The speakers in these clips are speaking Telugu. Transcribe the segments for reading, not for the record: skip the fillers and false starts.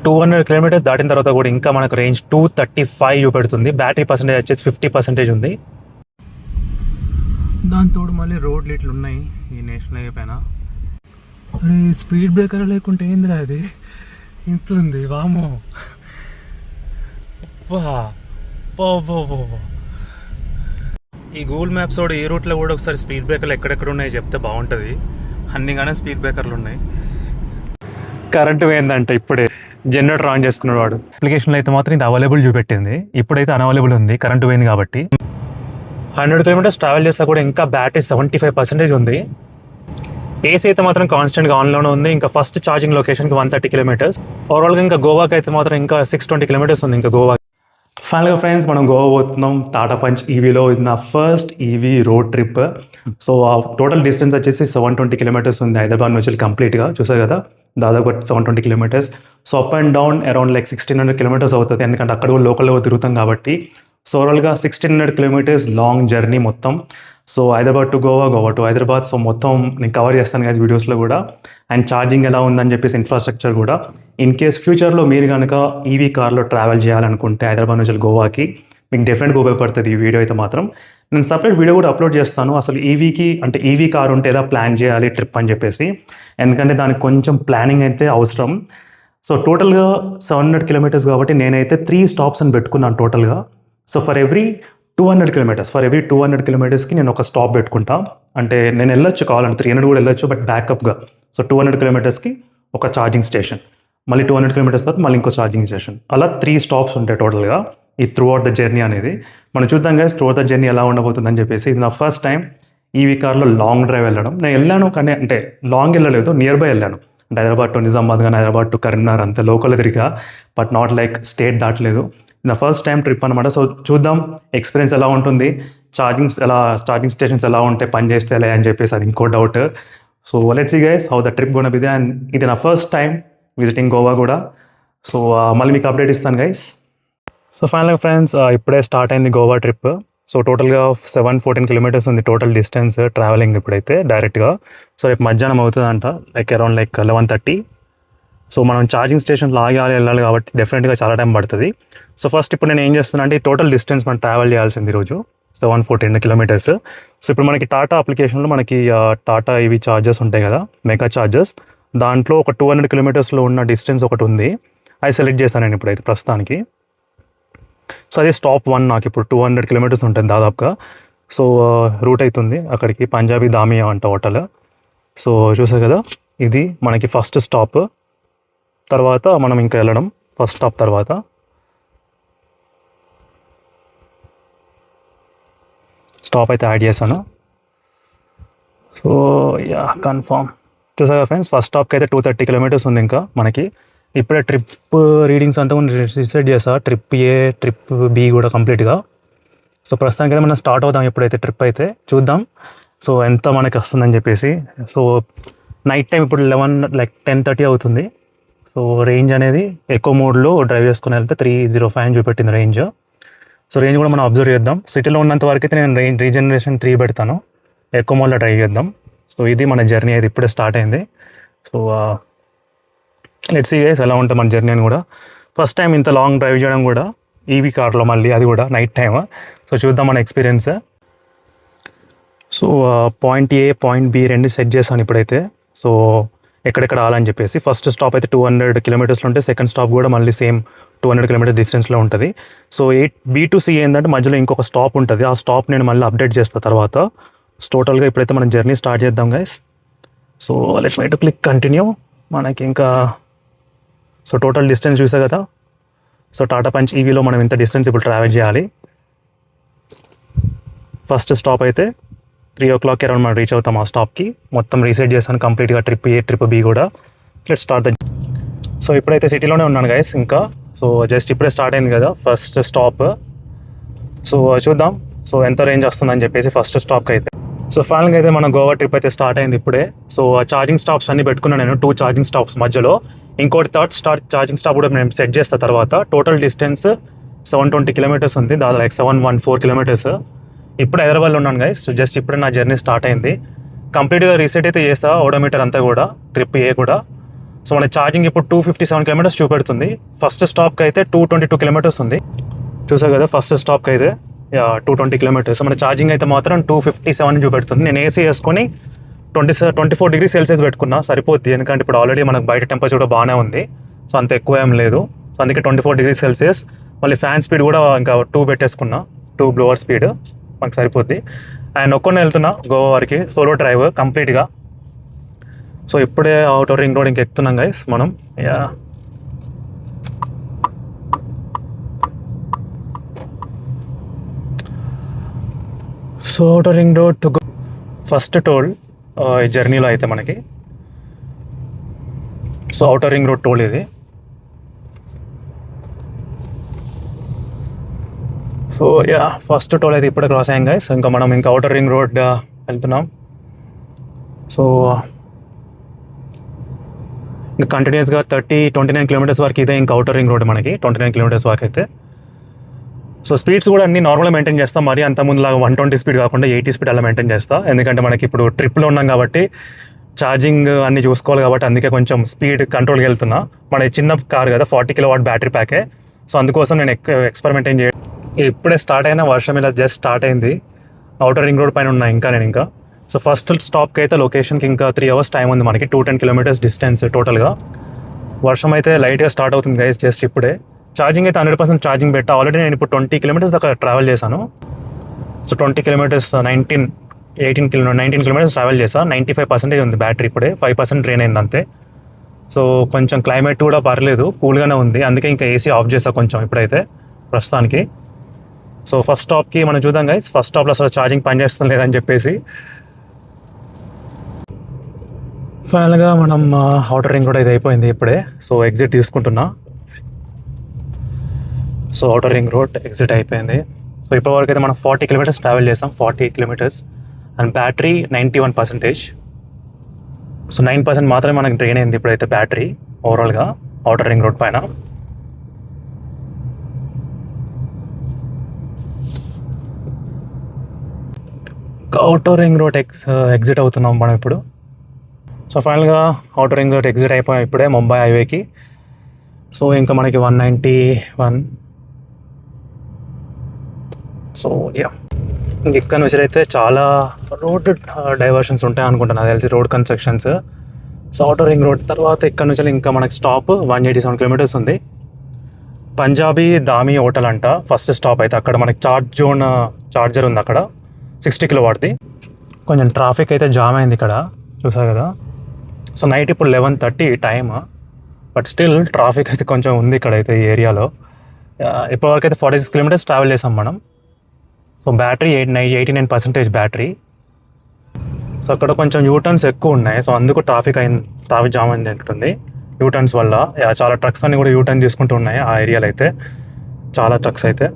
200 కిలోమీటర్స్ దాటిన తర్వాత కూడా ఇంకా మనకు రేంజ్ 235 చూపెడుతుంది. బ్యాటరీ పర్సెంటేజ్ వచ్చేసి 50% ఉంది. దాంతో మళ్ళీ రోడ్లు ఇట్లా ఉన్నాయి ఈ నేషనల్ హైవే పైన. అరే స్పీడ్ బ్రేకర్ లేకుంటే ఏందిరా అది ఇంత ఉంది వామో. ఈ గూగుల్ మ్యాప్స్ కూడా ఈ రూట్లో కూడా ఒకసారి స్పీడ్ బ్రేకర్లు ఎక్కడెక్కడ ఉన్నాయో చెప్తే బాగుంటుంది. అన్నిగానే స్పీడ్ బ్రేకర్లు ఉన్నాయి. కరెంటు పోయిందంటే ఇప్పుడే జనరేటర్ ఆన్ చేసుకున్నాడు వాడు. అప్లికేషన్లో అయితే మాత్రం ఇది అవైలబుల్ చూపెట్టింది, ఇప్పుడైతే అన్అవైలబుల్ ఉంది కరెంటు పోయింది కాబట్టి. 100 కిలోమీటర్స్ ట్రావెల్ చేస్తా కూడా ఇంకా బ్యాటరీ 75% ఉంది. ఏసీ అయితే మాత్రం కాన్స్టెంట్గా ఆన్లోనే ఉంది. ఇంకా ఫస్ట్ ఛార్జింగ్ లొకేషన్కి 130 కిలోమీటర్స్. ఓవరాల్గా ఇంకా గోవాకి అయితే మాత్రం ఇంకా 620 కిలోమీటర్స్ ఉంది ఇంకా గోవా. ఫైనల్గా ఫ్రెండ్స్ మనం గోవా పోతున్నాం టాటా పంచ్ ఈవీలో. ఇది నా first EV road trip. So total distance వచ్చేసి 720 కిలోమీటర్స్ ఉంది హైదరాబాద్ నుంచి కంప్లీట్గా. చూసారు కదా దాదాపు 720 kilometres. So up and down around 1600 kilometres అవుతుంది, ఎందుకంటే అక్కడ కూడా లోకల్లో తిరుగుతాం కాబట్టి. సో ఓవరాల్గా 1600 కిలోమీటర్స్ లాంగ్ జర్నీ మొత్తం. So Hyderabad to Goa, Goa to Hyderabad. So మొత్తం నేను కవర్ చేస్తాను గైస్ వీడియోస్లో కూడా. అండ్ ఛార్జింగ్ ఎలా ఉందని చెప్పేసి ఇన్ఫ్రాస్ట్రక్చర్ కూడా. ఇన్ కేస్ ఫ్యూచర్లో మీరు కనుక ఈవీ కార్లో ట్రావెల్ చేయాలనుకుంటే హైదరాబాద్ నుంచి గోవాకి మీకు డెఫినెట్గా ఉపయోగపడుతుంది ఈ వీడియో అయితే మాత్రం. నేను సపరేట్ వీడియో కూడా అప్లోడ్ చేస్తాను అసలు ఈవీకి అంటే ఈవీ కార్ ఉంటే ఎలా ప్లాన్ చేయాలి ట్రిప్ అని చెప్పేసి, ఎందుకంటే దానికి కొంచెం ప్లానింగ్ అయితే అవసరం. సో టోటల్గా 700 కిలోమీటర్స్ కాబట్టి నేనైతే 3 స్టాప్స్ అని పెట్టుకున్నాను టోటల్గా. సో ఫర్ ఎవ్రీ 200 కిలోమీటర్స్కి నేను ఒక స్టాప్ పెట్టుకుంటా. అంటే నేను వెళ్ళొచ్చు కావాలంటే 300 కూడా వెళ్ళొచ్చు, బట్ బ్యాకప్గా. సో 200 కిలోమీటర్స్కి ఒక ఛార్జింగ్ స్టేషన్, మళ్ళీ 200 కిలోమీటర్స్ తర్వాత మళ్ళీ ఇంకో ఛార్జింగ్ స్టేషన్, అలా 3 స్టాప్స్ ఉంటాయి టోటల్గా ఈ త్రూ అవుట్ ద జర్నీ అనేది. మనం చూద్దాం guys through out the journey ఎలా ఉండబోతుందని చెప్పేసి. ఇది నా ఫస్ట్ టైం ఈవీ కార్లో లాంగ్ డ్రైవ్ వెళ్ళడం. నేను వెళ్ళాను కానీ అంటే లాంగ్ వెళ్ళలేదు, నియర్ బై వెళ్ళాను. అంటే హైదరాబాద్ టు నిజామాబాద్ కానీ హైదరాబాద్ టు కరీంనగర్ అంతే లోకల్ తిరిగా, బట్ నాట్ లైక్ స్టేట్ దాటలేదు. నా ఫస్ట్ టైం ట్రిప్ అనమాట. సో చూద్దాం ఎక్స్పీరియన్స్ ఎలా ఉంటుంది, ఛార్జింగ్ స్టేషన్స్ ఎలా ఉంటాయి, పని చేస్తే ఎలా అని చెప్పేసి అది ఇంకో doubt. So let's see guys how the trip gonna be. And ఇది నా ఫస్ట్ టైం విజిటింగ్ గోవా కూడా. సో మళ్ళీ మీకు అప్డేట్ ఇస్తాను గైస్. సో ఫైనల్గా ఫ్రెండ్స్ ఇప్పుడే స్టార్ట్ అయింది గోవా ట్రిప్. సో టోటల్గా 714 కిలోమీటర్స్ ఉంది టోటల్ డిస్టెన్స్ ట్రావెలింగ్ ఇప్పుడైతే డైరెక్ట్గా. సో రేపు మధ్యాహ్నం అవుతుందంట, అరౌండ్ 11:30. సో మనం ఛార్జింగ్ స్టేషన్లో వెళ్ళాలి కాబట్టి డెఫినెట్గా చాలా టైం పడుతుంది. సో ఫస్ట్ ఇప్పుడు నేను ఏం చేస్తున్నా అంటే ఈ టోటల్ డిస్టెన్స్ మనం ట్రావెల్ చేయాల్సింది ఈరోజు 714 కిలోమీటర్స్. సో ఇప్పుడు మనకి టాటా అప్లికేషన్లో మనకి టాటా ఈవీ ఛార్జెస్ ఉంటాయి కదా, మెగా ఛార్జెస్. దాంట్లో ఒక 200 కిలోమీటర్స్లో ఉన్న డిస్టెన్స్ ఒకటి ఉంది, అది సెలెక్ట్ చేశాను నేను ఇప్పుడైతే ప్రస్తుతానికి. సో అది స్టాప్ 1 నాకు ఇప్పుడు 200 కిలోమీటర్స్ ఉంటుంది దాదాపుగా. సో రూట్ అవుతుంది అక్కడికి, పంజాబీ దామియా అంట హోటల్. సో చూసారు కదా ఇది మనకి ఫస్ట్ స్టాప్. తర్వాత మనం ఇంకా వెళ్ళడం ఫస్ట్ స్టాప్ తర్వాత. స్టాప్ అయితే యాడ్ చేశాను. So yeah confirm. చూసారా ఫ్రెండ్స్ ఫస్ట్ స్టాప్కి అయితే 230 కిలోమీటర్స్ ఉంది ఇంకా మనకి. ఇప్పుడే ట్రిప్ రీడింగ్స్ అంతా రిసెట్ చేసా, ట్రిప్ ఏ ట్రిప్ బి కూడా కంప్లీట్గా. సో ప్రస్తుతానికి అయితే మనం స్టార్ట్ అవుదాం ఎప్పుడైతే ట్రిప్ అయితే చూద్దాం సో ఎంత మనకి వస్తుందని చెప్పేసి. సో నైట్ టైం ఇప్పుడు 10:30 అవుతుంది. సో రేంజ్ అనేది ఎక్కువ మోడ్లో డ్రైవ్ చేసుకుని వెళ్తే 305 అని చూపెట్టింది రేంజ్. సో రేంజ్ కూడా మనం అబ్జర్వ్ చేద్దాం. సిటీలో ఉన్నంత వరకు అయితే నేను రీజనరేషన్ 3 పెడతాను, ఎక్కువ మోడ్లో డ్రైవ్ చేద్దాం. సో ఇది మన జర్నీ అయితే ఇప్పుడే స్టార్ట్ అయింది. సో లెట్స్ సీ గైస్ ఎలా ఉంటుంది మన జర్నీ అని కూడా. ఫస్ట్ టైం ఇంత లాంగ్ డ్రైవ్ చేయడం కూడా ఈవీ కార్లో, మళ్ళీ అది కూడా నైట్ టైమ్. సో చూద్దాం మన ఎక్స్పీరియన్స్. సో పాయింట్ ఏ పాయింట్ బి రెండు సెట్ చేశాను ఇప్పుడైతే. సో ఎక్కడెక్కడ ఆలని చెప్పేసి ఫస్ట్ స్టాప్ అయితే 200 కిలోమీటర్స్లో ఉంటే సెకండ్ స్టాప్ కూడా మళ్ళీ సేమ్ 200 కిలోమీటర్ డిస్టెన్స్లో ఉంటుంది. సో B2C ఏంటంటే మధ్యలో ఇంకొక స్టాప్ ఉంటుంది, ఆ స్టాప్ నేను మళ్ళీ అప్డేట్ చేస్తాను తర్వాత. టోటల్గా ఇప్పుడైతే మనం జర్నీ స్టార్ట్ చేద్దాం guys. So let's try to click continue. మనకి ఇంకా సో టోటల్ డిస్టెన్స్ చూసా కదా. సో టాటా పంచ్ ఈవీలో మనం ఇంత డిస్టెన్స్ ఇప్పుడు ట్రావెల్ చేయాలి. ఫస్ట్ స్టాప్ అయితే 3 o'clock అరౌండ్ మనం రీచ్ అవుతాం ఆ స్టాప్కి. మొత్తం రీసెట్ చేశాను కంప్లీట్గా ట్రిప్ ఏ ట్రిప్ బి కూడా. Let's start the. సో ఇప్పుడైతే సిటీలోనే ఉన్నాను గైస్ ఇంకా. సో జస్ట్ ఇప్పుడే స్టార్ట్ అయింది కదా ఫస్ట్ స్టాప్. సో చూద్దాం సో ఎంత రేంజ్ వస్తుందని చెప్పేసి ఫస్ట్ స్టాప్కి అయితే. సో ఫైనల్గా అయితే మన గోవా ట్రిప్ అయితే స్టార్ట్ అయింది ఇప్పుడే. సో ఛార్జింగ్ స్టాప్స్ అన్ని పెట్టుకున్నాను నేను, 2 ఛార్జింగ్ స్టాప్స్ మధ్యలో. ఇంకోటి థర్డ్ ఛార్జింగ్ స్టాప్ కూడా నేను సెట్ చేస్తా తర్వాత. టోటల్ డిస్టెన్స్ 720 కిలోమీటర్స్ ఉంది, దాదాపు 714 కిలోమీటర్స్. ఇప్పుడు హైదరాబాద్లో ఉన్నాను గైస్. సో జస్ట్ ఇప్పుడే నా జర్నీ స్టార్ట్ అయింది. కంప్లీట్గా రీసెట్ అయితే చేస్తా ఓడోమీటర్ అంతా కూడా, ట్రిప్ ఏ కూడా. సో మన ఛార్జింగ్ ఇప్పుడు 257 కిలోమీటర్స్ చూపెడుతుంది. ఫస్ట్ స్టాప్కి అయితే 222 కిలోమీటర్స్ ఉంది. చూసావు కదా ఫస్ట్ స్టాప్కి అయితే 220 కిలోమీటర్స్. మన ఛార్జింగ్ అయితే మాత్రం 257 చూపెడుతుంది. నేను ఏసీ వేసుకొని 24 డిగ్రీ సెల్సియస్ పెట్టుకున్నా సరిపోద్ది, ఎందుకంటే ఇప్పుడు ఆల్రెడీ మనకు బయట టెంపరేచర్ కూడా బాగానే ఉంది. సో అంత ఎక్కువ ఏం లేదు. సో అందుకే 24 డిగ్రీ సెల్సియస్. మళ్ళీ ఫ్యాన్ స్పీడ్ కూడా ఇంకా 2 పెట్టేసుకున్నా, 2 బ్లోవర్ స్పీడ్ మనకు సరిపోద్ది. అండ్ ఒక్కనే వెళ్తున్నా గోవా వరకు, సోలో డ్రైవ్ కంప్లీట్గా. సో ఇప్పుడే అవుటర్ రింగ్ రోడ్ ఇంక ఎక్కుతున్నాం గైస్ మనం. So outer ring road to first toll ఈ జర్నీలో అయితే మనకి. So outer ring road toll ఇది. సో ఫస్ట్ టోల్ అయితే ఇప్పుడే క్రాస్ అయ్యాం గైస్. ఇంకా మనం ఇంకా అవుటర్ రింగ్ రోడ్ వెళ్తున్నాం. సో ఇంకా కంటిన్యూస్గా 29 కిలోమీటర్స్ వరకు ఇదే ఇంకా అవుటర్ రింగ్ రోడ్ మనకి, 29 కిలోమీటర్స్ వరకు అయితే. సో స్పీడ్స్ కూడా అన్ని నార్మల్గా మెయింటైన్ చేస్తాం, మరి అంత ముందులాగా 120 స్పీడ్ కాకుండా 80 స్పీడ్ అలా మెయింటైన్ చేస్తాం. ఎందుకంటే మనకి ఇప్పుడు ట్రిప్లో ఉన్నాం కాబట్టి ఛార్జింగ్ అన్ని చూసుకోవాలి కాబట్టి అందుకే కొంచెం స్పీడ్ కంట్రోల్కి వెళ్తున్నా. మన చిన్న కార్ కదా, 40 కిలోవాట్ బ్యాటరీ ప్యాకే. సో అందుకోసం నేను ఎక్స్పెరిమెంట్ ఏం చేయడం. ఇప్పుడే స్టార్ట్ అయిన వర్షం ఇలా జస్ట్ స్టార్ట్ అయింది. అవుటర్ రింగ్ రోడ్ పైన ఉన్నా ఇంకా నేను ఇంకా. సో ఫస్ట్ స్టాప్కి అయితే లొకేషన్కి ఇంకా 3 అవర్స్ టైం ఉంది మనకి, 210 కిలోమీటర్స్ డిస్టెన్స్ టోటల్గా. వర్షం అయితే లైట్గా స్టార్ట్ అవుతుంది గైస్ జస్ట్ ఇప్పుడే. ఛార్జింగ్ అయితే 100% ఛార్జింగ్ పెట్టా. ఆల్రెడీ నేను ఇప్పుడు 20 కిలోమీటర్స్ దాకా ట్రావెల్ చేశాను. సో 20 కిలోమీటర్స్ 19 కిలోమీటర్స్ ట్రావెల్ చేసా. 95% ఉంది బ్యాటరీ ఇప్పుడే, 5% డ్రైన్ అయింది అంతే. సో కొంచెం క్లైమేట్ కూడా పర్లేదు, కూల్గానే ఉంది. అందుకే ఇంకా ఏసీ ఆఫ్ చేసా కొంచెం ఇప్పుడైతే ప్రస్తుతానికి. సో ఫస్ట్ స్టాప్కి మనం చూద్దాం గైస్, ఫస్ట్ స్టాప్లో అసలు ఛార్జింగ్ పనిచేస్తుంది లేదని చెప్పేసి. ఫైనల్గా మనం అవుటర్ రింగ్ కూడా ఇది అయిపోయింది ఇప్పుడే. సో ఎగ్జిట్ తీసుకుంటున్నా. So outer ring road exit అయిపోయింది. సో ఇప్పటివరకు అయితే మనం 40 కిలోమీటర్స్ ట్రావెల్ చేసాం, 40 కిలోమీటర్స్. And battery 91%. సో 9% మాత్రమే మనకి డ్రైన్ అయింది ఇప్పుడైతే బ్యాటరీ ఓవరాల్గా అవుటర్ రింగ్ రోడ్ పైన. అవుటర్ రింగ్ రోడ్ ఎగ్జిట్ అవుతున్నాం మనం ఇప్పుడు. సో ఫైనల్గా అవుటర్ రింగ్ రోడ్ ఎగ్జిట్ అయిపోయాం ఇప్పుడే ముంబై హైవేకి. సో ఇంకా మనకి 191. సో ఇక్కడ నుంచి అయితే చాలా రోడ్ డైవర్షన్స్ ఉంటాయి అనుకుంటాను నాకు తెలిసి, road constructions. So outer ring road తర్వాత ఇక్కడ నుంచి ఇంకా మనకి స్టాప్ 187 కిలోమీటర్స్ ఉంది. పంజాబీ దామి హోటల్ అంట ఫస్ట్ స్టాప్ అయితే. అక్కడ మనకి చార్జర్ ఉంది అక్కడ 60 కిలోవాట్ది. కొంచెం ట్రాఫిక్ అయితే జామ్ అయింది ఇక్కడ, చూసారు కదా. సో నైట్ ఇప్పుడు 11:30 టైమ్, బట్ స్టిల్ ట్రాఫిక్ అయితే కొంచెం ఉంది ఇక్కడైతే ఈ ఏరియాలో. ఇప్పటివరకు అయితే 46 కిలోమీటర్స్ ట్రావెల్ చేసాం మనం. So battery 89% battery. సో అక్కడ కొంచెం యూటర్న్స్ ఎక్కువ ఉన్నాయి, సో అందుకు ట్రాఫిక్ జామ్ అయింది ఉంటుంది యూటర్న్స్ వల్ల. చాలా ట్రక్స్ అన్ని కూడా యూటర్న్ తీసుకుంటూ ఉన్నాయి ఆ ఏరియాలో అయితే, చాలా ట్రక్స్ అయితే.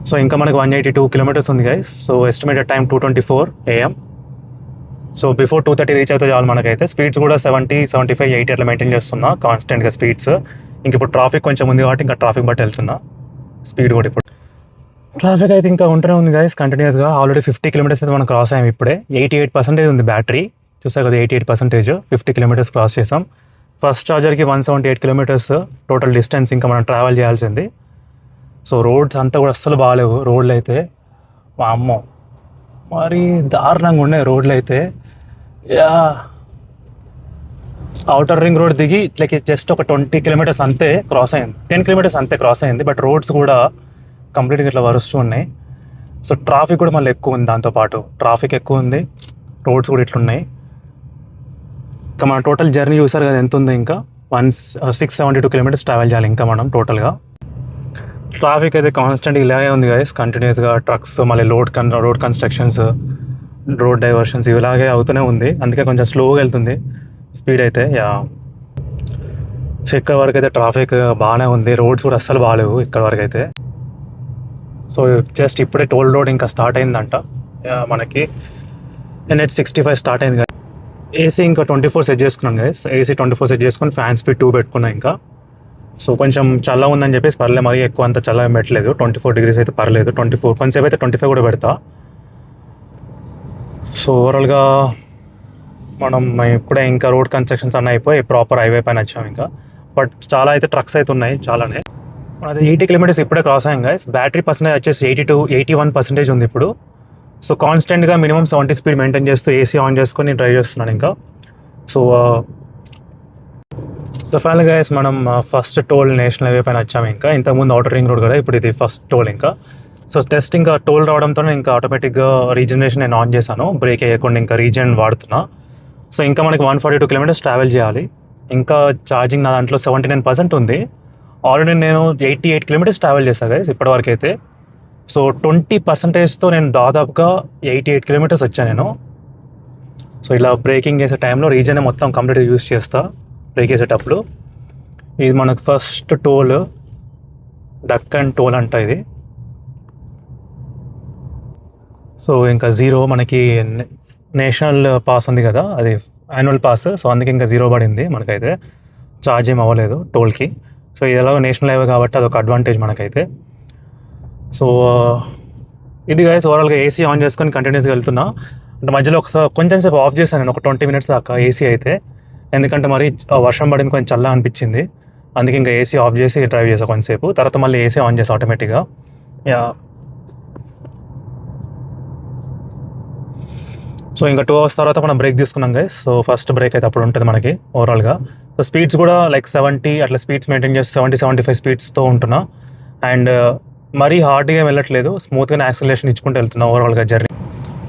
సో ఇంకా మనకు 182 కిలోమీటర్స్ ఉంది guys. So estimated time 2:24 AM. So before 2:30 reach అయితే చాలు మనకైతే. స్పీడ్స్ కూడా 70, 75, 80 అట్లా మెయింటైన్ చేస్తున్నా కాన్స్టెంట్గా స్పీడ్స్. ఇంక ఇప్పుడు ట్రాఫిక్ కొంచెం ఉంది కాబట్టి ఇంకా ట్రాఫిక్ బట్టి వెళ్తున్నా స్పీడ్ కూడా. ఇప్పుడు ట్రాఫిక్ అయితే ఇంకా ఉంటూనే ఉంది గైస్ కంటిన్యూస్గా. ఆల్రెడీ 50 కిలోమీటర్స్ అయితే మనం క్రాస్ అయ్యాం ఇప్పుడే. 88% ఉంది బ్యాటరీ, చూసా కదా 88%. 50 కిలోమీటర్స్ క్రాస్ చేసాం. ఫస్ట్ ఛార్జర్కి 178 కిలోమీటర్స్ టోటల్ డిస్టెన్స్ ఇంకా మనం ట్రావెల్ చేయాల్సింది. సో రోడ్స్ అంతా కూడా అస్సలు బాగాలేవు రోడ్లు అయితే, మా అమ్మ మరి దారుణంగా ఉన్నాయి రోడ్లు అయితే. అవుటర్ రింగ్ రోడ్ దిగి ఇట్లకి జస్ట్ ఒక 20 కిలోమీటర్స్ అంతే క్రాస్ అయింది, 10 కిలోమీటర్స్ అంతే క్రాస్ అయింది. బట్ రోడ్స్ కూడా కంప్లీట్గా ఇట్లా వరుస్తూ ఉన్నాయి. సో ట్రాఫిక్ కూడా మళ్ళీ ఎక్కువ ఉంది, దాంతోపాటు ట్రాఫిక్ ఎక్కువ ఉంది, రోడ్స్ కూడా ఇట్లున్నాయి. ఇంకా మన టోటల్ జర్నీ చూసారు కదా ఎంత ఉంది. ఇంకా 672 కిలోమీటర్స్ ట్రావెల్ చేయాలి ఇంకా మనం టోటల్గా. ట్రాఫిక్ అయితే కాన్స్టెంట్ ఇలాగే ఉంది గైస్ కంటిన్యూస్గా. ట్రక్స్, మళ్ళీ రోడ్ కన్స్ట్రక్షన్స్, రోడ్ డైవర్షన్స్ ఇలాగే అవుతూనే ఉంది. అందుకే కొంచెం స్లోగా వెళ్తుంది స్పీడ్ అయితే. సో ఇక్కడ వరకు అయితే ట్రాఫిక్ బాగానే ఉంది, రోడ్స్ కూడా అస్సలు బాగాలేవు ఇక్కడ వరకు అయితే. సో జస్ట్ ఇప్పుడే టోల్ రోడ్ ఇంకా స్టార్ట్ అయిందంట మనకి. NH 65 స్టార్ట్ అయింది కదా. ఏసీ ఇంకా 24 సెట్ చేసుకున్నాను గైస్. ఏసీ 24 సెట్ చేసుకుని ఫ్యాన్ స్పీడ్ 2 పెట్టుకున్నా ఇంకా. సో కొంచెం చల్ల ఉందని చెప్పేసి పర్లేదు, మరీ ఎక్కువ అంత చల్ల పెట్టలేదు. 24 డిగ్రీస్ అయితే పర్లేదు. 24 కొంచెంసేపు అయితే 25 కూడా పెడతా. సో ఓవరాల్గా మనం ఇప్పుడే ఇంకా రోడ్ కన్స్ట్రక్షన్స్ అన్నీ అయిపోయి ప్రాపర్ హైవే పైన వచ్చాం ఇంకా. బట్ చాలా అయితే ట్రక్స్ అయితే ఉన్నాయి చాలానే. అది 80 కిలోమీటర్స్ ఇప్పుడే క్రాస్ అయ్యాం గైస్. బ్యాటరీ పర్సెంటేజ్ వచ్చేసి 81% ఉంది ఇప్పుడు. సో కాన్స్టెంట్గా మినిమం 70 స్పీడ్ మెయింటైన్ చేస్తూ ఏసీ ఆన్ చేసుకొని డ్రైవ్ చేస్తున్నాను ఇంకా. సో ఫైనల్ గైస్ మనం ఫస్ట్ టోల్ నేషనల్ హైవే పైన వచ్చాము ఇంకా. ఇంతకుముందు అవుటర్ రింగ్ రోడ్ కదా, ఇప్పుడు ఇది ఫస్ట్ టోల్ ఇంకా. సో టెస్ట్ ఇంకా టోల్ రావడంతో ఇంకా ఆటోమేటిక్గా రీజనరేషన్ నేను ఆన్ చేశాను, బ్రేక్ వేయకుండా ఇంకా రీజన్ వాడుతున్నా. సో ఇంకా మనకి 142 కిలోమీటర్స్ ట్రావెల్ చేయాలి. ఇంకా ఛార్జింగ్ నా దాంట్లో 79% ఉంది. ఆల్రెడీ నేను 88 కిలోమీటర్స్ ట్రావెల్ చేశాను గైస్ ఇప్పటివరకు అయితే. సో 20%తో నేను దాదాపుగా 88 కిలోమీటర్స్ వచ్చాను నేను. సో ఇలా బ్రేకింగ్ చేసే టైంలో రీజన్ మొత్తం కంప్లీట్గా యూస్ చేస్తా బ్రేక్ చేసేటప్పుడు. ఇది మనకు ఫస్ట్ టోల్, డక్కన్ టోల్ అంట ఇది. సో ఇంకా 0 మనకి నేషనల్ పాస్ ఉంది కదా, అది యాన్యువల్ పాస్. సో అందుకే ఇంకా 0 పడింది మనకైతే. ఛార్జ్ ఏం అవ్వలేదు టోల్కి. సో ఇది ఎలాగో నేషనల్ హైవే కాబట్టి అదొక అడ్వాంటేజ్ మనకైతే. సో ఇది గైస్ ఓవరాల్గా ఏసీ ఆన్ చేసుకొని కంటిన్యూస్గా వెళ్తున్నా. అంటే మధ్యలో ఒకసారి కొంచెం సేపు ఆఫ్ చేశాను నేను, ఒక 20 మినిట్స్ దాకా ఏసీ అయితే. ఎందుకంటే మరి వర్షం పడింది, కొంచెం చల్లగా అనిపించింది. అందుకే ఇంకా ఏసీ ఆఫ్ చేసి డ్రైవ్ చేసాను కొంచెంసేపు. తర్వాత మళ్ళీ ఏసీ ఆన్ చేసాను ఆటోమేటిక్గా. యా. సో ఇంకా 2 అవర్స్ తర్వాత మనం బ్రేక్ తీసుకున్నాం గైస్. సో ఫస్ట్ బ్రేక్ అయితే అప్పుడు ఉంటుంది మనకి ఓవరాల్గా. సో స్పీడ్స్ కూడా లైక్ 70 అట్లా స్పీడ్స్ మెయింటైన్ చేసి 70-75 స్పీడ్స్తో ఉంటున్నా. అండ్ మరీ హార్డ్గా వెళ్ళట్లేదు, స్మూత్గానే యాక్సిలరేషన్ ఇచ్చుకుంటూ వెళ్తున్నా ఓవరాల్గా జర్నీ.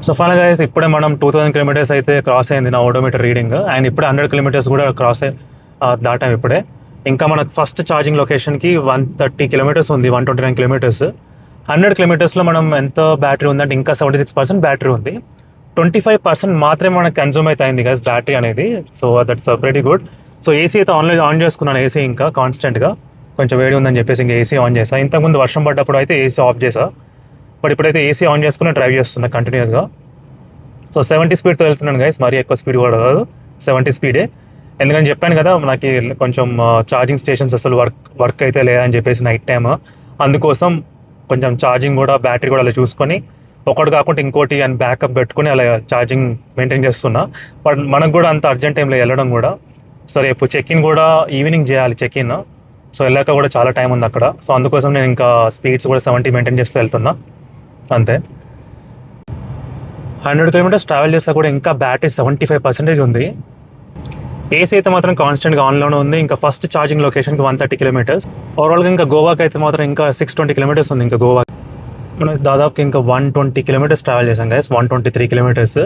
సో ఫైనల్ గైస్ ఇప్పుడే మనం 2000 కిలోమీటర్స్ అయితే క్రాస్ అయింది నా ఓడోమీటర్ రీడింగ్. అండ్ ఇప్పుడే 100 కిలోమీటర్స్ కూడా క్రాస్ దాటాం ఇప్పుడే. ఇంకా మనకు ఫస్ట్ ఛార్జింగ్ లొకేషన్కి 130 కిలోమీటర్స్ ఉంది, 129 కిలోమీటర్స్. 100 కిలోమీటర్స్లో మనం ఎంత బ్యాటరీ ఉందంటే ఇంకా 76% బ్యాటరీ ఉంది. 25% మాత్రమే మనకు కన్జ్యూమ్ అయితే అయింది గైస్ బ్యాటరీ అనేది. So that's very good. So AC అయితే ఆన్ చేసుకున్నాను, ఏసీ ఇంకా కాన్స్టెంట్గా. కొంచెం వేడి ఉందని చెప్పేసి ఇంకా ఏసీ ఆన్ చేసా. ఇంతకుముందు వర్షం పడ్డప్పుడు అయితే ఏసీ ఆఫ్ చేసా. బట్ ఇప్పుడైతే ఏసీ ఆన్ చేసుకుని డ్రైవ్ చేస్తున్నా కంటిన్యూస్గా. సో 70 స్పీడ్తో వెళ్తున్నాను గైస్, మరీ ఎక్కువ స్పీడ్ కూడా కాదు, 70 స్పీడే. ఎందుకంటే చెప్పాను కదా నాకు కొంచెం ఛార్జింగ్ స్టేషన్స్ అసలు వర్క్ అయితే లేదని చెప్పేసి నైట్ టైమ్. అందుకోసం కొంచెం ఛార్జింగ్ కూడా బ్యాటరీ కూడా అలా చూసుకొని ఒకటి కాకుండా ఇంకోటి అని బ్యాకప్ పెట్టుకుని అలా ఛార్జింగ్ మెయింటైన్ చేస్తున్నా. బట్ మనకు కూడా అంత అర్జెంట్ టైంలో వెళ్ళడం కూడా. సో రేపు చెక్-ఇన్ కూడా ఈవినింగ్ చేయాలి చెక్-ఇన్. సో వెళ్ళాక కూడా చాలా టైం ఉంది అక్కడ. సో అందుకోసం నేను ఇంకా స్పీడ్స్ కూడా 70 మెయింటైన్ చేస్తూ వెళ్తున్నా అంతే. 100 కిలోమీటర్స్ ట్రావెల్ చేస్తా కూడా ఇంకా బ్యాటరీ 75% ఉంది. ఏసీ అయితే మాత్రం కాన్స్టెంట్గా ఆన్లోనే ఉంది. ఇంకా ఫస్ట్ ఛార్జింగ్ లొకేషన్కి 130 కిలోమీటర్స్. ఓవరాల్గా ఇంకా గోవాకి అయితే మాత్రం ఇంకా 620 కిలోమీటర్స్ ఉంది. ఇంకా గోవా మనం దాదాపు ఇంకా 120 కిలోమీటర్స్ ట్రావెల్ చేసాం గైస్, 123 కిలోమీటర్స్.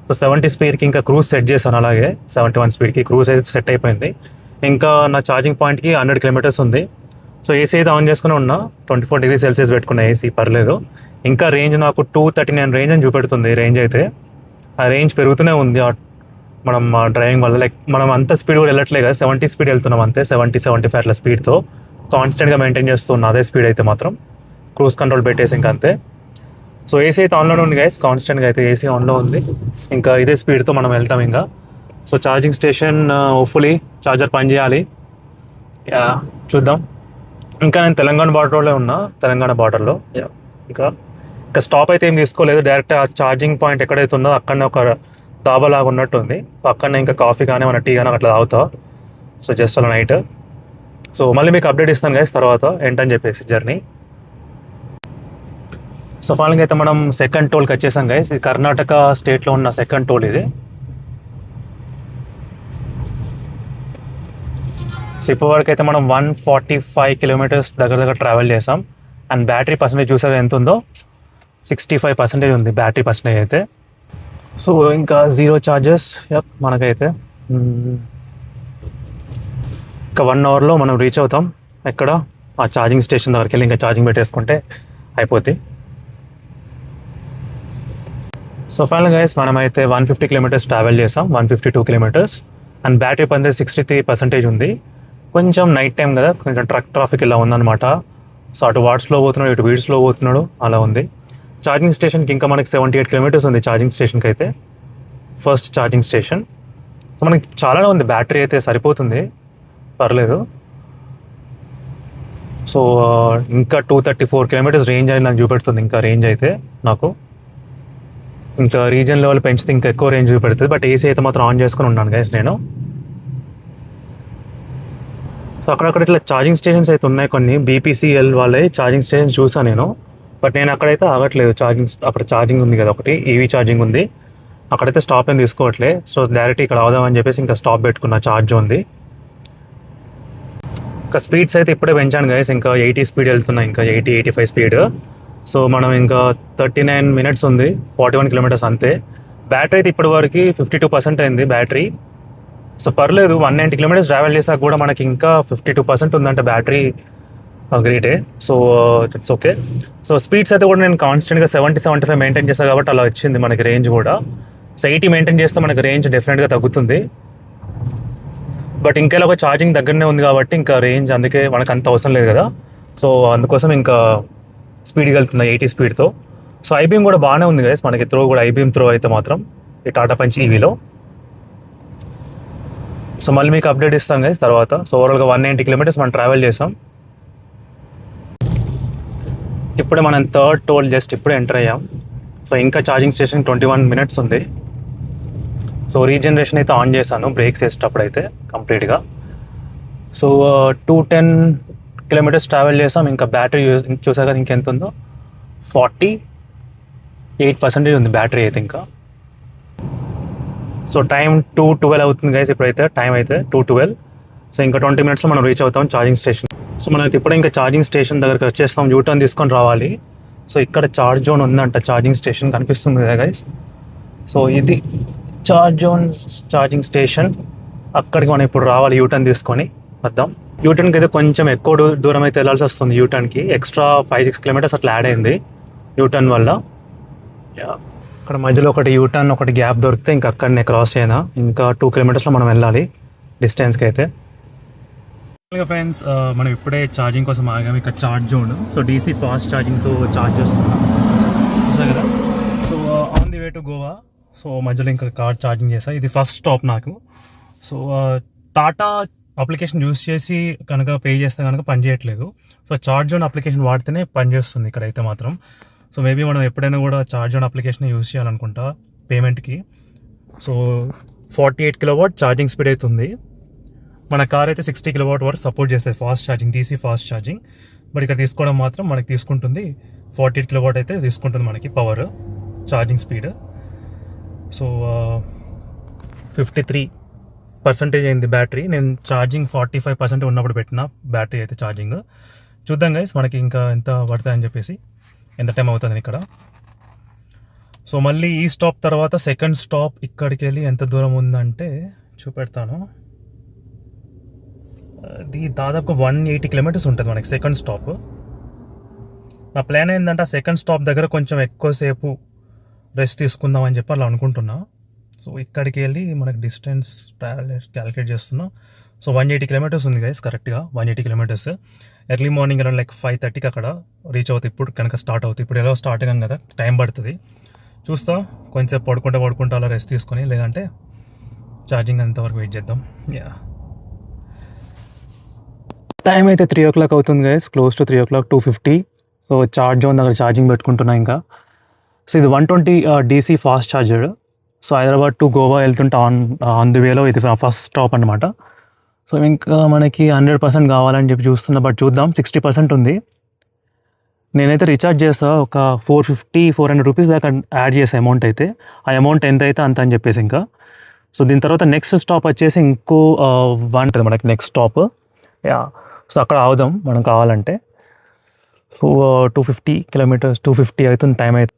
సో 70 స్పీడ్కి ఇంకా క్రూజ్ సెట్ చేశాను, అలాగే 71 స్పీడ్కి క్రూజ్ అయితే సెట్ అయిపోయింది. ఇంకా నా ఛార్జింగ్ పాయింట్కి 100 కిలోమీటర్స్ ఉంది. సో ఏసీ అయితే ఆన్ చేసుకుని ఉన్నా, 24 డిగ్రీ సెల్సియస్ పెట్టుకున్న ఏసీ, పర్లేదు. ఇంకా రేంజ్ నాకు 239 రేంజ్ అని చూపెడుతుంది రేంజ్ అయితే. ఆ రేంజ్ పెరుగుతూనే ఉంది మనం డ్రైవింగ్ వల్ల. లైక్ మనం అంత స్పీడ్ కూడా వెళ్ళట్లేదు కదా, 70 స్పీడ్ వెళ్తున్నాం అంతే, 70-75 అట్లా స్పీడ్తో కాన్స్టెంట్గా మెయింటైన్ చేస్తున్నా అదే స్పీడ్ అయితే మాత్రం. క్రూజ్ కంట్రోల్ పెట్టేసి ఇంకా అంతే. సో ఏసీ అయితే ఆన్లోనే ఉంది గైస్, కాన్స్టెంట్గా అయితే ఏసీ ఆన్లో ఉంది. ఇంకా ఇదే స్పీడ్తో మనం వెళ్తాం ఇంకా. So charging station hopefully charger పని చేయాలి, చూద్దాం. ఇంకా నేను తెలంగాణ బార్డర్లో ఉన్నా, తెలంగాణ బార్డర్లో. ఇంకా స్టాప్ అయితే ఏం తీసుకోలేదు, డైరెక్ట్ ఆ ఛార్జింగ్ పాయింట్ ఎక్కడైతే ఉందో అక్కడనే ఒక డాబాలాగా ఉన్నట్టు ఉంది. సో అక్కడనే ఇంకా కాఫీ కానీ మన టీ కానీ అట్లా తాగుతా. సో జస్ట్ అలా నైట్. సో మళ్ళీ మీకు అప్డేట్ ఇస్తాను గైస్ తర్వాత ఏంటని చెప్పేసి జర్నీ. సో ఫైనల్గా అయితే మనం సెకండ్ టోల్కి వచ్చేసాం గైస్. ఇది కర్ణాటక స్టేట్లో ఉన్న సెకండ్ టోల్ ఇది. సో ఇప్పటివరకు అయితే మనం 145 కిలోమీటర్స్ దగ్గర ట్రావెల్ చేసాం. అండ్ బ్యాటరీ పర్సెంటేజ్ చూసేది ఎంత ఉందో, 65% ఉంది బ్యాటరీ పర్సెంటేజ్ అయితే. సో ఇంకా 0 ఛార్జెస్ మనకైతే. ఇంకా 1 అవర్లో మనం రీచ్ అవుతాం ఎక్కడ, ఆ ఛార్జింగ్ స్టేషన్ దగ్గరికి వెళ్ళి ఇంకా ఛార్జింగ్ పెట్టేసుకుంటే అయిపోద్ది. సో ఫైనల్ గైస్ మనమైతే 150 కిలోమీటర్స్ ట్రావెల్ చేసాం, 152 కిలోమీటర్స్. అండ్ బ్యాటరీ పర్సెంటేజ్ 63% ఉంది. కొంచెం నైట్ టైం కదా, కొంచెం ట్రాఫిక్ ఇలా ఉందన్నమాట. సో అటు వాట్స్లో పోతున్నాడు, ఇటు వీడ్స్లో పోతున్నాడు, అలా ఉంది. ఛార్జింగ్ స్టేషన్కి ఇంకా మనకి 78 కిలోమీటర్స్ ఉంది ఛార్జింగ్ స్టేషన్కి అయితే, ఫస్ట్ ఛార్జింగ్ స్టేషన్. సో మనకి చాలానే ఉంది, బ్యాటరీ అయితే సరిపోతుంది, పర్లేదు. సో ఇంకా 234 కిలోమీటర్స్ రేంజ్ అని నాకు చూపెడుతుంది ఇంకా రేంజ్ అయితే నాకు. ఇంకా రీజన్ లెవెల్ పెంచితే ఇంకా ఎక్కువ రేంజ్ చూపెడుతుంది. బట్ ఏసీ అయితే మాత్రం ఆన్ చేసుకొని ఉన్నాను గైస్ నేను. సో అక్కడక్కడ ఇట్లా ఛార్జింగ్ స్టేషన్స్ అయితే ఉన్నాయి కొన్ని, బీపీసీఎల్ వాళ్ళే ఛార్జింగ్ స్టేషన్స్ చూసాను నేను. బట్ నేను అక్కడైతే ఆగట్లేదు. అక్కడ ఛార్జింగ్ ఉంది కదా ఒకటి, ఈవీ ఛార్జింగ్ ఉంది, అక్కడైతే స్టాప్ ఏం తీసుకోవట్లే. సో డైరెక్ట్ ఇక్కడ అవుదామని చెప్పేసి ఇంకా స్టాప్ పెట్టుకున్న, ఛార్జ్ ఉంది. ఇంకా స్పీడ్స్ అయితే ఇప్పుడే పెంచాను గైస్, ఇంకా 80 స్పీడ్ వెళ్తున్నాయి, ఇంకా 80-85 స్పీడ్. సో మనం ఇంకా 39 మినిట్స్ ఉంది, 41 కిలోమీటర్స్ అంతే. బ్యాటరీ అయితే ఇప్పటి వరకు 52% అయింది బ్యాటరీ. సో పర్లేదు, 190 కిలోమీటర్స్ ట్రావెల్ చేసాక కూడా మనకి ఇంకా 52% ఉందంటే బ్యాటరీ గ్రేటే. So it's okay. So speeds అయితే కూడా నేను కాన్స్టెంట్గా 70-75 మెయింటైన్ చేస్తాను కాబట్టి అలా వచ్చింది మనకి రేంజ్ కూడా. సో 80 మెయింటైన్ చేస్తే మనకి రేంజ్ డెఫినెట్గా తగ్గుతుంది. బట్ ఇంకెలా ఒక ఛార్జింగ్ దగ్గరనే ఉంది కాబట్టి ఇంకా రేంజ్ అందుకే మనకు అంత అవసరం లేదు కదా. సో అందుకోసం ఇంకా స్పీడ్గా వెళ్తుంది 80 స్పీడ్తో. సో ఐబీఎం కూడా బాగానే ఉంది గైస్ మనకి, త్రో కూడా ఐబీఎం త్రో అయితే మాత్రం ఈ టాటా పంచ్ ఈవీలో. సో మళ్ళీ మీకు అప్డేట్ ఇస్తాం గైస్ తర్వాత. సో ఓవరాల్గా 190 కిలోమీటర్స్ మనం ట్రావెల్ చేసాం. ఇప్పుడే మనం థర్డ్ టోల్ జస్ట్ ఇప్పుడే ఎంటర్ అయ్యాం. సో ఇంకా ఛార్జింగ్ స్టేషన్ 21 మినిట్స్ ఉంది. సో రీజనరేషన్ అయితే ఆన్ చేశాను బ్రేక్స్ వేసేటప్పుడు అయితే కంప్లీట్గా. సో 210 కిలోమీటర్స్ ట్రావెల్ చేసాం. ఇంకా బ్యాటరీ చూసా కదా ఇంకెంత ఉందో, 48% ఉంది బ్యాటరీ అయితే ఇంకా. సో టైం 2:12 అవుతుంది గైస్ ఇప్పుడైతే, టైం అయితే 2:12. సో ఇంకా 20 మినిట్స్లో మనం రీచ్ అవుతాం ఛార్జింగ్ స్టేషన్. సో మనకి ఇప్పుడే ఇంకా ఛార్జింగ్ స్టేషన్ దగ్గరికి వచ్చేస్తాం, యూటర్న్ తీసుకొని రావాలి. సో ఇక్కడ ఛార్జ్ జోన్ ఉందంట, ఛార్జింగ్ స్టేషన్ కనిపిస్తుంది కదా గైస్. సో ఇది ఛార్జింగ్ స్టేషన్, అక్కడికి మనం ఇప్పుడు రావాలి యూటర్న్ తీసుకొని వద్దాం. యూటర్న్కి అయితే కొంచెం ఎక్కువ దూరం అయితే వెళ్ళాల్సి వస్తుంది. యూటర్న్కి ఎక్స్ట్రా 5-6 కిలోమీటర్స్ అట్లా యాడ్ అయింది యూటర్న్ వల్ల. ఇక్కడ మధ్యలో ఒకటి యూటర్న్ ఒకటి గ్యాప్ దొరికితే ఇంకా అక్కడనే క్రాస్ అయినా ఇంకా 2 కిలోమీటర్స్లో మనం వెళ్ళాలి డిస్టెన్స్కి అయితే. ఫ్రెండ్స్ మనం ఇప్పుడే ఛార్జింగ్ కోసం ఆగాము ఇక్కడ charge zone. So DC fast ఛార్జింగ్తో ఛార్జ్ చేస్తున్నాం చూసా కదా. So on the way to Goa. So మధ్యలో ఇంకా కార్ ఛార్జింగ్ చేసా, ఇది ఫస్ట్ స్టాప్ నాకు. సో టాటా అప్లికేషన్ యూస్ చేసి కనుక పే చేస్తే కనుక పనిచేయట్లేదు. సో ఛార్జ్ జోన్ అప్లికేషన్ వాడితేనే పనిచేస్తుంది ఇక్కడైతే మాత్రం. సో మేబీ మనం ఎప్పుడైనా కూడా ఛార్జ్ జోన్ అప్లికేషన్ యూస్ చేయాలనుకుంటా పేమెంట్కి. సో 48 కిలోవాట్ ఛార్జింగ్ స్పీడ్ అవుతుంది. మన కార్ అయితే 60 కిలోవాట్ వరకు సపోర్ట్ చేస్తుంది fast charging, DC fast charging. But ఇక్కడ తీసుకోవడం మాత్రం మనకి తీసుకుంటుంది 48 కిలోవాట్ అయితే తీసుకుంటుంది మనకి పవర్ ఛార్జింగ్ స్పీడ్. సో 53% అయింది బ్యాటరీ. నేను ఛార్జింగ్ 45% ఉన్నప్పుడు పెట్టిన బ్యాటరీ అయితే ఛార్జింగ్. చూద్దాం గైస్ మనకి ఇంకా ఎంత పడుతుందని చెప్పేసి, ఎంత టైం అవుతుంది ఇక్కడ. సో మళ్ళీ ఈ స్టాప్ తర్వాత సెకండ్ స్టాప్ ఇక్కడికి వెళ్ళి ఎంత దూరం ఉందంటే చూపెడతాను. అది దాదాపు 180 కిలోమీటర్స్ ఉంటుంది మనకి సెకండ్ స్టాప్. నా ప్లాన్ ఏంటంటే ఆ సెకండ్ స్టాప్ దగ్గర కొంచెం ఎక్కువసేపు రెస్ట్ తీసుకుందాం అని చెప్పి అలా అనుకుంటున్నా. సో ఇక్కడికి వెళ్ళి మనకి డిస్టెన్స్ ట్రావెల్ క్యాలిక్యులేట్ చేస్తున్నా. సో 180 కిలోమీటర్స్ ఉంది గైస్, కరెక్ట్గా 180 kilometers. Early morning around like 5:30కి అక్కడ రీచ్ అవుతుంది. ఇప్పుడు కనుక స్టార్ట్ అవుతుంది, ఇప్పుడు ఎలా స్టార్ట్ అయ్యాం కదా, టైం పడుతుంది. చూస్తా కొంచెంసేపు పడుకుంటా అలా రెస్ట్ తీసుకొని, లేదంటే ఛార్జింగ్ అంతవరకు వెయిట్ చేద్దాం. టైం అయితే 3 o'clock అవుతుంది guys, close to 3 o'clock, 2:50. So charge zone దగ్గర ఛార్జింగ్ పెట్టుకుంటున్నా ఇంకా. సో ఇది 120 DC fast charger. So Hyderabad to Goa వెళ్తుంటే ఆన్ ది వేలో ఇది ఫస్ట్ స్టాప్ అనమాట. సో ఇంకా మనకి 100% కావాలని చెప్పి చూస్తున్నా, బట్ చూద్దాం. 60% ఉంది. నేనైతే రీఛార్జ్ చేస్తా ఒక 450-400 రూపీస్ దాకా యాడ్ చేసే అమౌంట్ అయితే. ఆ అమౌంట్ ఎంత అయితే అంత అని చెప్పేసి ఇంకా. సో దీని తర్వాత నెక్స్ట్ స్టాప్ వచ్చేసి ఇంకో 1 ఉంటుంది మనకి నెక్స్ట్ స్టాప్. సో అక్కడ ఆగుదాం మనం కావాలంటే. సో 250 కిలోమీటర్స్, 250 అవుతుంది టైం అయితే.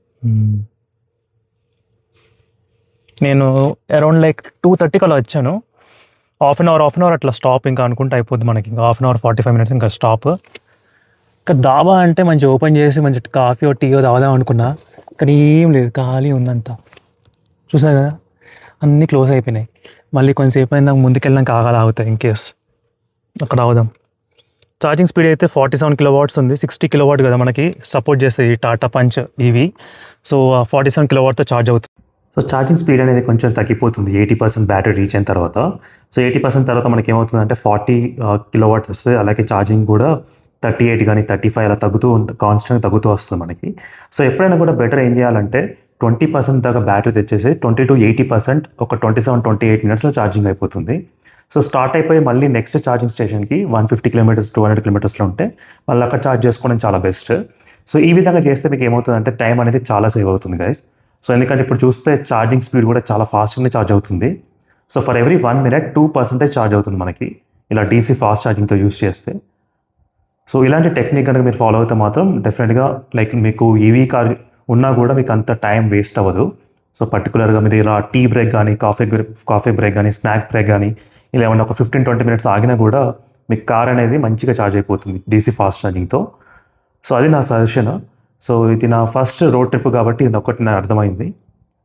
నేను అరౌండ్ లైక్ 2:30కి అలా వచ్చాను. హాఫ్ అన్ అవర్ అట్లా స్టాప్ ఇంకా అనుకుంటే అయిపోద్ది మనకి. ఇంకా 1/2 hour 45 minutes ఇంకా స్టాప్. ఇంకా దాబా అంటే మంచి ఓపెన్ చేసి మంచి కాఫీ టీయో తాగుదాం అనుకున్నా, ఇక్కడ ఏం లేదు, ఖాళీ ఉందంతా. చూసారు కదా, అన్నీ క్లోజ్ అయిపోయినాయి. మళ్ళీ కొంచెంసేపు అయినా ముందుకెళ్ళినాక ఆగుతాయి ఇన్ కేస్ అక్కడ ఆగుదాం. ఛార్జింగ్ స్పీడ్ అయితే 47 కిలోవాట్స్ ఉంది. 60 కిలోవాట్ కదా మనకి సపోర్ట్ చేస్తుంది ఈ టాటా పంచ్ ఈవీ. సో 47 కిలోవాట్తో ఛార్జ్ అవుతుంది. సో ఛార్జింగ్ స్పీడ్ అనేది కొంచెం తగ్గిపోతుంది 80% బ్యాటరీ రీచ్ అయిన తర్వాత. సో 80% తర్వాత మనకి ఏమవుతుందంటే 40 కిలోవాట్స్ వస్తుంది. అలాగే ఛార్జింగ్ కూడా 38 కానీ 35 అలా కాన్స్టెంట్గా తగ్గుతూ వస్తుంది మనకి. సో ఎప్పుడైనా కూడా బెటర్ ఏం చేయాలంటే 20% దాకా బ్యాటరీ తెచ్చేసి 20-80% ఒక 27-28 మినిట్స్లో ఛార్జింగ్ అయిపోతుంది. సో స్టార్ట్ అయిపోయి మళ్ళీ నెక్స్ట్ ఛార్జింగ్ స్టేషన్కి 150 కిలోమీటర్స్ 200 కిలోమీటర్స్లో ఉంటే మళ్ళీ అక్కడ ఛార్జ్ చేసుకోవడం చాలా బెస్ట్. సో ఈ విధంగా చేస్తే మీకు ఏమవుతుందంటే టైం అనేది చాలా సేవ్ అవుతుంది గైస్. సో ఎందుకంటే ఇప్పుడు చూస్తే ఛార్జింగ్ స్పీడ్ కూడా చాలా ఫాస్ట్గానే ఛార్జ్ అవుతుంది. So for every 1 minute 2% charge అవుతుంది మనకి ఇలా డీసీ ఫాస్ట్ ఛార్జింగ్తో యూస్ చేస్తే. సో ఇలాంటి టెక్నిక్ కనుక మీరు ఫాలో అయితే మాత్రం డెఫినెట్గా లైక్ మీకు ఈవీ కార్ ఉన్నా కూడా మీకు అంత టైం వేస్ట్ అవ్వదు. సో పర్టికులర్గా మీరు ఇలా టీ బ్రేక్ కానీ కాఫీ బ్రేక్ కానీ స్నాక్ బ్రేక్ కానీ ఇలా ఏమన్నా ఒక 15-20 minutes ఆగినా కూడా మీకు కార్ అనేది మంచిగా ఛార్జ్ అయిపోతుంది డీసీ ఫాస్ట్ ఛార్జింగ్తో. సో అది నా సజెషన్. సో ఇది నా ఫస్ట్ రోడ్ ట్రిప్ కాబట్టి ఇది ఒకటి నాకు అర్థమైంది.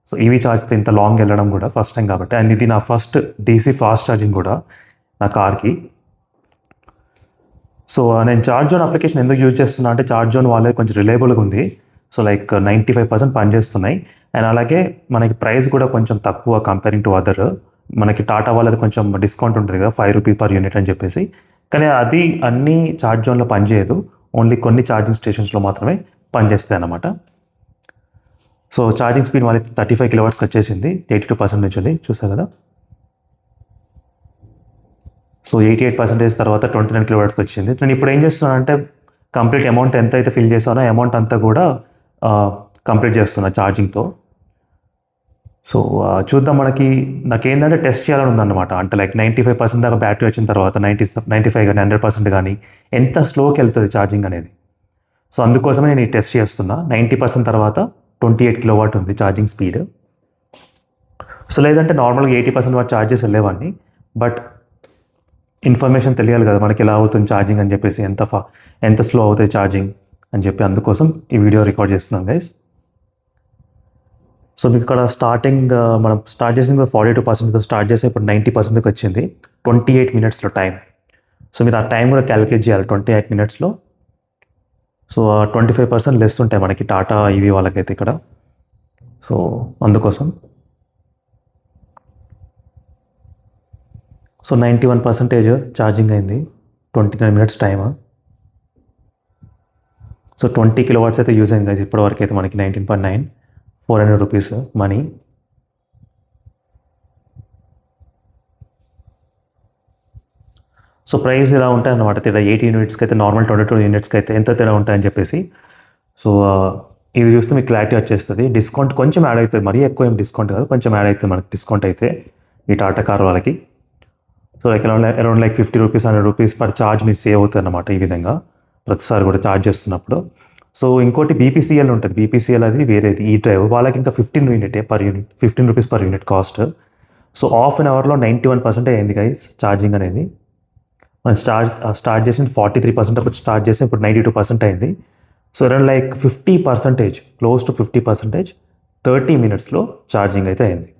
సో ఈవీ ఛార్జ్తో ఇంత లాంగ్ వెళ్ళడం కూడా ఫస్ట్ టైం కాబట్టి, అండ్ ఇది నా ఫస్ట్ డీసీ ఫాస్ట్ ఛార్జింగ్ కూడా నా కార్కి. సో నేను ఛార్జ్ జోన్ అప్లికేషన్ ఎందుకు యూజ్ చేస్తున్నా అంటే ఛార్జ్ జోన్ వాళ్ళే కొంచెం రిలయబుల్గా ఉంది. సో లైక్ 95% పనిచేస్తున్నాయి. అండ్ అలాగే మనకి ప్రైస్ కూడా కొంచెం తక్కువ కంపేరింగ్ టు అదర్. మనకి టాటా వాళ్ళది కొంచెం డిస్కౌంట్ ఉంటుంది కదా ₹5 per unit అని చెప్పేసి. కానీ అది అన్ని ఛార్జ్ జోన్లో పనిచేయదు, ఓన్లీ కొన్ని ఛార్జింగ్ స్టేషన్స్లో మాత్రమే పనిచేస్తాయి అన్నమాట. సో ఛార్జింగ్ స్పీడ్ మళ్ళీ 35 kW వచ్చేసింది 82% నుంచి వెళ్ళి చూసారు కదా. సో 88% తర్వాత 29 kW వచ్చింది. నేను ఇప్పుడు ఏం చేస్తున్నానంటే కంప్లీట్ అమౌంట్ ఎంత అయితే ఫిల్ చేసానో అమౌంట్ అంతా కూడా కంప్లీట్ చేస్తున్నా ఛార్జింగ్తో. సో చూద్దాం, నాకేంటంటే టెస్ట్ చేయాలని ఉందన్నమాట. అంటే లైక్ 95% దాకా బ్యాటరీ వచ్చిన తర్వాత 95 కానీ 100% కానీ ఎంత స్లోకి వెళ్తుంది ఛార్జింగ్ అనేది. సో అందుకోసమే నేను ఈ టెస్ట్ చేస్తున్నా. 90% తర్వాత 28 kW ఉంది ఛార్జింగ్ స్పీడ్. సో లేదంటే నార్మల్గా 80% వరకు ఛార్జ్ చేసి వెళ్ళేవాడిని. బట్ ఇన్ఫర్మేషన్ తెలియాలి కదా మనకి ఎలా అవుతుంది ఛార్జింగ్ అని చెప్పేసి, ఎంత స్లో అవుతుంది ఛార్జింగ్ అని చెప్పి, అందుకోసం ఈ వీడియో రికార్డ్ చేస్తున్నాను గైస్. సో మీకు ఇక్కడ స్టార్టింగ్ మనం స్టార్ట్ చేసింది 42%తో స్టార్ట్ చేసి ఇప్పుడు 90%కి వచ్చింది 28 minutesలో టైం. సో మీరు ఆ టైం కూడా క్యాలిక్యులేట్ చేయాలి 28 minutesలో. సో 25% లెస్ ఉంటాయి మనకి టాటా ఈవీ వాళ్ళకైతే ఇక్కడ. సో అందుకోసం సో 91% ఛార్జింగ్ అయింది 29 minutes టైమ్. సో 20 kW అయితే యూజ్ అయింది కదా ఇప్పటివరకు అయితే మనకి 19.9 ₹400 మనీ. సో ప్రైస్ ఇలా ఉంటాయి అన్నమాట. తేడా 80 unitsకి అయితే నార్మల్ 22 unitsకి అయితే ఎంత తేడా ఉంటాయని చెప్పేసి. సో ఇది చూస్తే మీకు క్లారిటీ వచ్చేస్తుంది. డిస్కౌంట్ కొంచెం యాడ్ అవుతుంది, మరీ ఎక్కువ ఏం డిస్కౌంట్ కాదు, కొంచెం యాడ్ అవుతుంది మనకి డిస్కౌంట్ అయితే ఈ టాటా కార్ వాళ్ళకి. So like around like ₹50 ₹100 per charge మీరు సేవ్ అవుతుంది అన్నమాట ఈ విధంగా ప్రతిసారి కూడా ఛార్జ్ చేస్తున్నప్పుడు. సో ఇంకోటి బీపీసీఎల్ ఉంటుంది. బీపీసీఎల్ అది వేరేది, ఈ డ్రైవ్ వాళ్ళకి ఇంకా ₹15 per unit cost. So half an అవర్లో 91% అయింది గైస్ ఛార్జింగ్ అనేది. మనం స్టార్ట్ చేసిన 43% అప్పుడు స్టార్ట్ చేసి ఇప్పుడు 92% అయింది. So around like 50%, close to 50% 30 minutesలో ఛార్జింగ్ అయితే అయింది.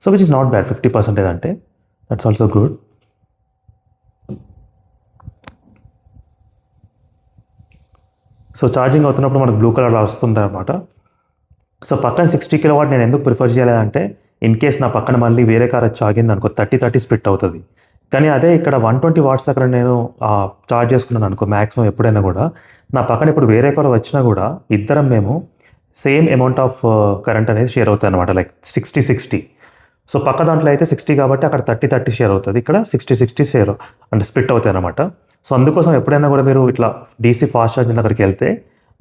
So which is not bad 50% అంటే, that's also good. So charging అవుతున్నప్పుడు మనకు బ్లూ కలర్ వస్తుంది అనమాట. సో పక్కన 60 kW నేను ఎందుకు ప్రిఫర్ చేయలేదంటే ఇన్ కేస్ నా పక్కన మళ్ళీ వేరే కార్ వచ్చి ఆగింది అనుకో 30-30 స్ప్లిట్ అవుతుంది. కానీ అదే ఇక్కడ 120 watts దగ్గర నేను ఛార్జ్ చేసుకున్నాను అనుకో మ్యాక్సిమం ఎప్పుడైనా కూడా, నా పక్కన ఇప్పుడు వేరే కార్ వచ్చినా కూడా ఇద్దరం మేము సేమ్ అమౌంట్ ఆఫ్ కరెంట్ అనేది షేర్ అవుతుంది అనమాట, లైక్ 60-60. సో పక్క దాంట్లో అయితే 60 కాబట్టి అక్కడ 30-30 షేర్ అవుతుంది, ఇక్కడ 60-60 షేర్ అంటే స్ప్లిట్ అవుతాయి అనమాట. సో అందుకోసం ఎప్పుడైనా కూడా మీరు ఇట్లా డీసీ ఫాస్ట్ ఛార్జింగ్ దగ్గరికి వెళ్తే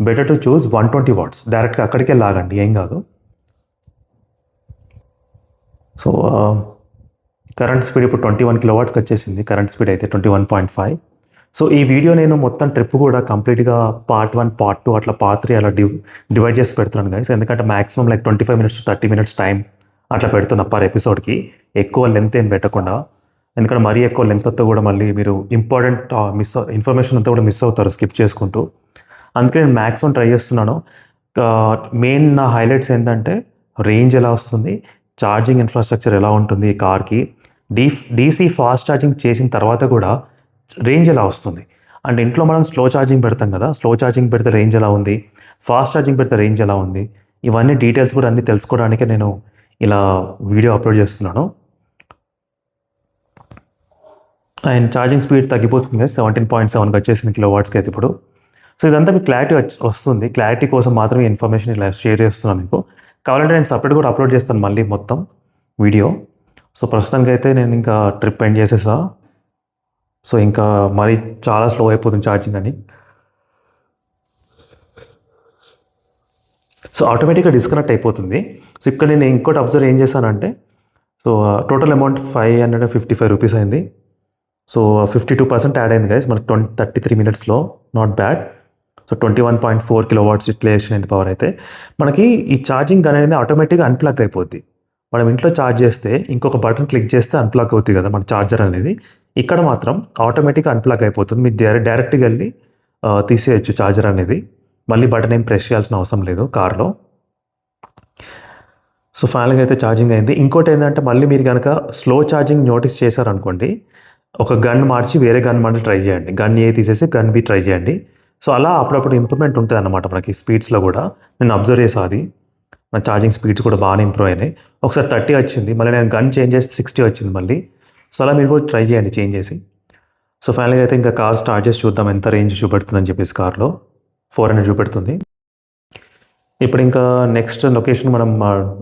బెటర్ టు చూస్ 120 watts, డైరెక్ట్గా అక్కడికే లాగండి, ఏం కాదు. సో కరెంట్ స్పీడ్ ఇప్పుడు 21 kW వచ్చేసింది కరెంట్ స్పీడ్ అయితే 21.5. సో ఈ వీడియో నేను మొత్తం ట్రిప్ కూడా కంప్లీట్గా పార్ట్ 1 పార్ట్ 2 అట్లా పార్ట్ 3 అలా డివైడ్ చేసి పెడుతున్నాను గైస్. ఎందుకంటే maximum like 25 minutes to 30 minutes time అట్లా పెడుతున్నా పర్ ఎపిసోడ్కి, ఎక్కువ లెంత్ ఏం పెట్టకుండా. ఎందుకంటే మరీ ఎక్కువ లెంత్ వస్తే కూడా మళ్ళీ మీరు ఇంపార్టెంట్ ఇన్ఫర్మేషన్ అంతా కూడా మిస్ అవుతారు స్కిప్ చేసుకుంటూ. అందుకే నేను మ్యాక్సిమం ట్రై చేస్తున్నాను. మెయిన్ నా హైలైట్స్ ఏంటంటే రేంజ్ ఎలా వస్తుంది, ఛార్జింగ్ ఇన్ఫ్రాస్ట్రక్చర్ ఎలా ఉంటుంది ఈ కార్కి, డీసీ ఫాస్ట్ ఛార్జింగ్ చేసిన తర్వాత కూడా రేంజ్ ఎలా వస్తుంది. అంటే ఇంట్లో మనం స్లో ఛార్జింగ్ పెడతాం కదా, స్లో ఛార్జింగ్ పెడితే రేంజ్ ఎలా ఉంది, ఫాస్ట్ ఛార్జింగ్ పెడితే రేంజ్ ఎలా ఉంది, ఇవన్నీ డీటెయిల్స్ కూడా అన్నీ తెలుసుకోవడానికే నేను ఇలా వీడియో అప్లోడ్ చేస్తున్నాను. అండ్ ఛార్జింగ్ స్పీడ్ తగ్గిపోతుంది కదా, 17.7 వచ్చేసింది కిలోవాట్స్కి అయితే ఇప్పుడు. సో ఇదంతా మీకు క్లారిటీ వస్తుంది, క్లారిటీ కోసం మాత్రమే ఇన్ఫర్మేషన్ ఇలా షేర్ చేస్తున్నాను మీకు. కావాలంటే నేను సపరేట్ కూడా అప్లోడ్ చేస్తాను మళ్ళీ మొత్తం వీడియో. సో ప్రస్తుతానికి అయితే నేను ఇంకా ట్రిప్ ఎండ్ చేసేసా. సో ఇంకా మరీ చాలా స్లో అయిపోతుంది ఛార్జింగ్ అని. సో ఆటోమేటిక్గా డిస్కనెక్ట్ అయిపోతుంది. సో ఇక్కడ నేను ఇంకోటి అబ్జర్వ్ ఏం చేశానంటే, సో టోటల్ అమౌంట్ 555 రూపీస్ అయింది. సో 52% యాడ్ అయింది గైస్ మనకి 33 మినిట్స్లో. Not bad. So 21.4 kilowatts installation అయింది పవర్. అయితే మనకి ఈ ఛార్జింగ్ గన్ అనేది ఆటోమేటిక్గా అన్ప్లగ్ అయిపోద్ది. మనం ఇంట్లో ఛార్జ్ చేస్తే ఇంకొక బటన్ క్లిక్ చేస్తే అన్ప్లగ్ అవుతుంది కదా మన ఛార్జర్ అనేది. ఇక్కడ మాత్రం ఆటోమేటిక్గా అన్ప్లగ్ అయిపోతుంది. మీరు డైరెక్ట్గా వెళ్ళి తీసేయచ్చు ఛార్జర్ అనేది. మళ్ళీ బటన్ ఏం ప్రెస్ చేయాల్సిన అవసరం లేదు కార్లో. సో ఫైనల్గా అయితే ఛార్జింగ్ అయింది. ఇంకోటి ఏంటంటే మళ్ళీ మీరు కనుక స్లో ఛార్జింగ్ నోటీస్ చేశారనుకోండి, ఒక గన్ మార్చి వేరే గన్ మళ్ళీ ట్రై చేయండి. గన్ ఏ తీసేసి గన్ బి ట్రై చేయండి. సో అలా అప్పుడప్పుడు ఇంప్రూవ్మెంట్ ఉంటుంది అన్నమాట మనకి స్పీడ్స్లో కూడా. నేను అబ్జర్వ్ చేసా అది. నా ఛార్జింగ్ స్పీడ్స్ కూడా బాగానే ఇంప్రూవ్ అయినాయి. ఒకసారి 30 వచ్చింది, మళ్ళీ నేను గన్ చేంజ్ చేస్తే 60 వచ్చింది మళ్ళీ. సో అలా మీరు కూడా ట్రై చేయండి చేంజ్ చేసి. సో ఫైనల్గా అయితే ఇంకా కార్ స్టార్ట్ చేసి చూద్దాం ఎంత రేంజ్ చూపెడుతుందని చెప్పేసి. కార్లో 400 చూపెడుతుంది. ఇప్పుడు ఇంకా నెక్స్ట్ లొకేషన్ మనం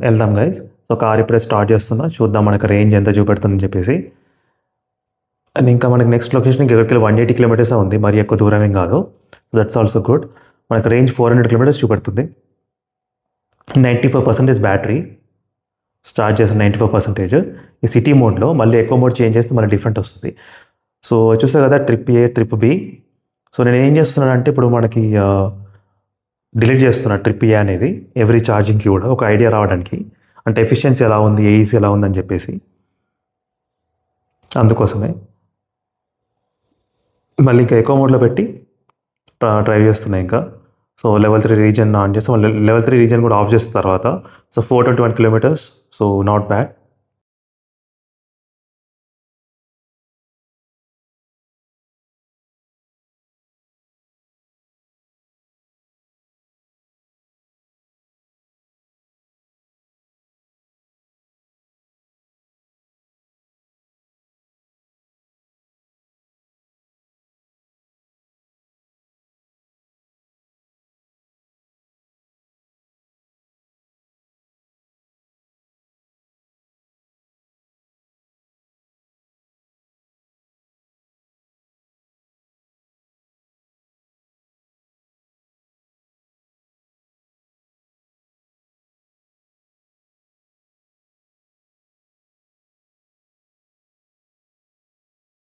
వెళ్దాం గైస్. సో కార్ ఇప్పుడే స్టార్ట్ చేస్తున్నా, చూద్దాం మనకు రేంజ్ ఎంత చూపెడుతుందని చెప్పేసి. అండ్ ఇంకా మనకి నెక్స్ట్ లొకేషన్ ఎక్కడికి 180 కిలోమీటర్స్ ఉంది, మరి ఎక్కువ దూరం ఏం కాదు. That's also good. మనకు రేంజ్ 400 కిలోమీటర్స్ చూపెడుతుంది. 94% బ్యాటరీ. స్టార్ట్ చేసిన 94%. ఈ సిటీ మోడ్లో మళ్ళీ ఎక్కువ మోడ్ చేంజ్ చేస్తే మళ్ళీ డిఫరెంట్ వస్తుంది. సో చూసా కదా ట్రిప్ ఏ ట్రిప్ బి. సో నేను ఏం చేస్తున్నానంటే ఇప్పుడు మనకి డిలీట్ చేస్తున్నా ట్రిప్ ఏ అనేది ఎవ్రీ ఛార్జింగ్కి కూడా ఒక ఐడియా రావడానికి. అంటే ఎఫిషియన్సీ ఎలా ఉంది, ఏఈసీ ఎలా ఉందని చెప్పేసి. అందుకోసమే మళ్ళీ ఇంకా ఎక్కువ మోడ్లో పెట్టి డ్రైవ్ చేస్తున్నాయి ఇంకా. సో లెవెల్ 3 రీజన్ ఆన్ చేస్తాం. లెవెల్ 3 రీజన్ కూడా ఆఫ్ చేసిన తర్వాత so 421 kilometres. So not bad.